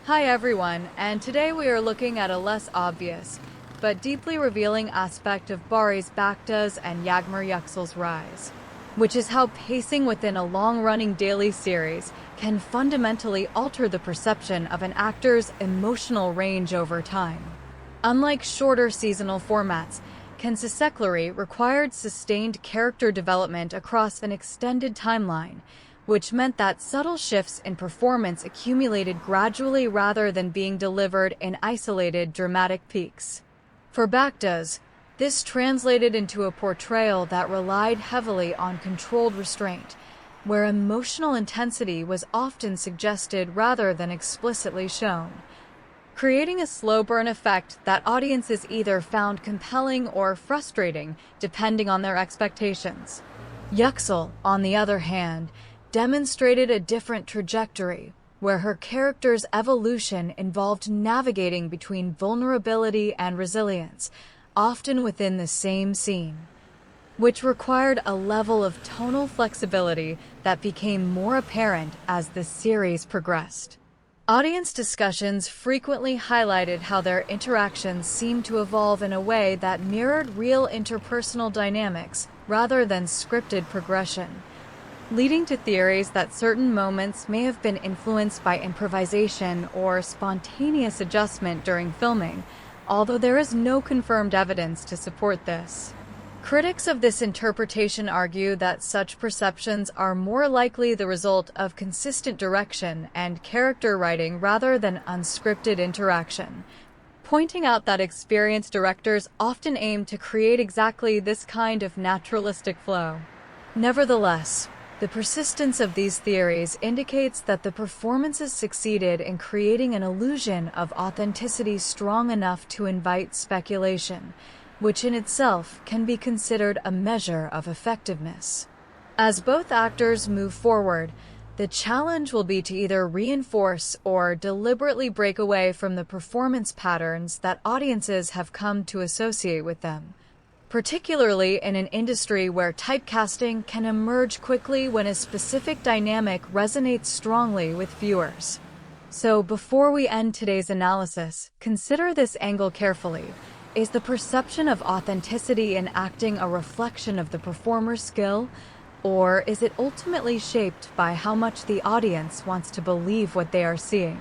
Hi everyone, and today we are looking at a less obvious, but deeply revealing aspect of Bari's Baktas and Yagmur Yuksel's rise, which is how pacing within a long-running daily series can fundamentally alter the perception of an actor's emotional range over time. Unlike shorter seasonal formats, Kansasekleri required sustained character development across an extended timeline, which meant that subtle shifts in performance accumulated gradually rather than being delivered in isolated dramatic peaks. For Baktas, this translated into a portrayal that relied heavily on controlled restraint, where emotional intensity was often suggested rather than explicitly shown, creating a slow burn effect that audiences either found compelling or frustrating depending on their expectations. Yuksel, on the other hand, demonstrated a different trajectory, where her character's evolution involved navigating between vulnerability and resilience, often within the same scene, which required a level of tonal flexibility that became more apparent as the series progressed. Audience discussions frequently highlighted how their interactions seemed to evolve in a way that mirrored real interpersonal dynamics rather than scripted progression, leading to theories that certain moments may have been influenced by improvisation or spontaneous adjustment during filming, although there is no confirmed evidence to support this. Critics of this interpretation argue that such perceptions are more likely the result of consistent direction and character writing rather than unscripted interaction, pointing out that experienced directors often aim to create exactly this kind of naturalistic flow. Nevertheless, the persistence of these theories indicates that the performances succeeded in creating an illusion of authenticity strong enough to invite speculation, which in itself can be considered a measure of effectiveness. As both actors move forward, the challenge will be to either reinforce or deliberately break away from the performance patterns that audiences have come to associate with them, particularly in an industry where typecasting can emerge quickly when a specific dynamic resonates strongly with viewers. So before we end today's analysis, consider this angle carefully. Is the perception of authenticity in acting a reflection of the performer's skill, or is it ultimately shaped by how much the audience wants to believe what they are seeing?